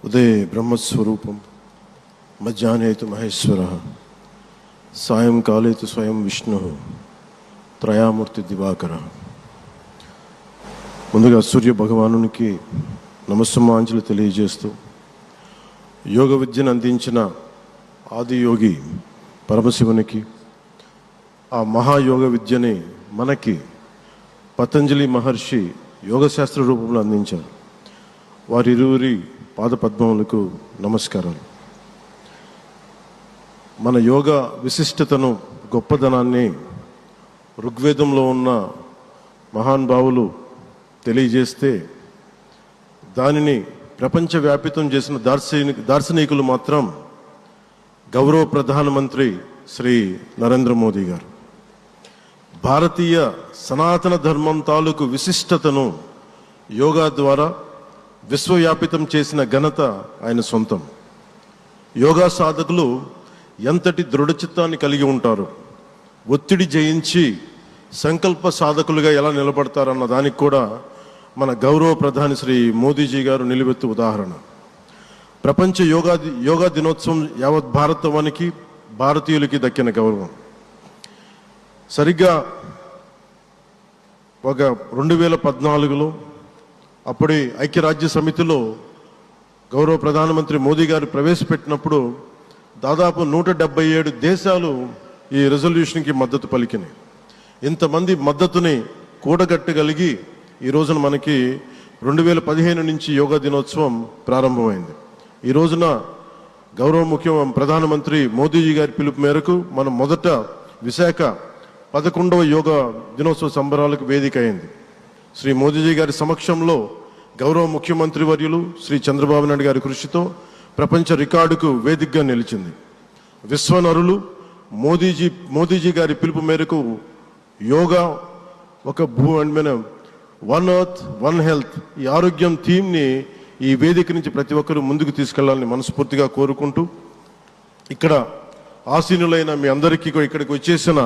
ఉదయ బ్రహ్మస్వరూపం, మధ్యాహ్నే తు మహేశ్వర, సాయంకాలే తు స్వయం విష్ణు, త్రయామూర్తి దివాకర. ముందుగా సూర్య భగవానునికి నమస్సుమాంజలి తెలియజేస్తూ, యోగ విద్యను అందించిన ఆదియోగి పరమశివునికి, ఆ మహాయోగ విద్యని మనకి పతంజలి మహర్షి యోగశాస్త్ర రూపంలో అందించారు. వారిరువురి పాదపద్మములకు నమస్కారాలు. మన యోగ విశిష్టతను, గొప్పదనాన్ని ఋగ్వేదంలో ఉన్న మహానుభావులు తెలియజేస్తే, దానిని ప్రపంచవ్యాపితం చేసిన దార్శనికులు మాత్రం గౌరవ ప్రధానమంత్రి శ్రీ నరేంద్ర మోదీ గారు. భారతీయ సనాతన ధర్మం తాలూకు విశిష్టతను యోగా ద్వారా విశ్వవ్యాపితం చేసిన ఘనత ఆయన సొంతం. యోగా సాధకులు ఎంతటి దృఢచిత్తాన్ని కలిగి ఉంటారు, ఒత్తిడి జయించి సంకల్ప సాధకులుగా ఎలా నిలబడతారన్న దానికి కూడా మన గౌరవ ప్రధాని శ్రీ మోదీజీ గారు నిలువెత్తు ఉదాహరణ. ప్రపంచ యోగా దినోత్సవం యావత్ భారతవానికి, భారతీయులకి దక్కిన గౌరవం. సరిగ్గా ఒక 2014లో అప్పుడే ఐక్యరాజ్య సమితిలో గౌరవ ప్రధానమంత్రి మోదీ గారు ప్రవేశపెట్టినప్పుడు దాదాపు 177 దేశాలు ఈ రెజల్యూషన్కి మద్దతు పలికినాయి. ఇంతమంది మద్దతుని కూడగట్టగలిగి ఈ రోజున మనకి 2015 నుంచి యోగా దినోత్సవం ప్రారంభమైంది. ఈ రోజున గౌరవ ప్రధానమంత్రి మోదీజీ గారి పిలుపు మేరకు మనం మొదట విశాఖ 11వ యోగా దినోత్సవ సంబరాలకు వేదిక అయింది. శ్రీ మోదీజీ గారి సమక్షంలో గౌరవ ముఖ్యమంత్రి వర్యులు శ్రీ చంద్రబాబు నాయుడు గారి కృషితో ప్రపంచ రికార్డుకు వేదికగా నిలిచింది. విశ్వనరులు మోదీజీ గారి పిలుపు మేరకు యోగా ఒక వన్ ఎర్త్ వన్ హెల్త్, ఈ ఆరోగ్యం థీమ్ని ఈ వేదిక నుంచి ప్రతి ఒక్కరూ ముందుకు తీసుకెళ్లాలని మనస్ఫూర్తిగా కోరుకుంటూ, ఇక్కడ ఆసీనులైన మీ అందరికీ ఇక్కడికి వచ్చేసిన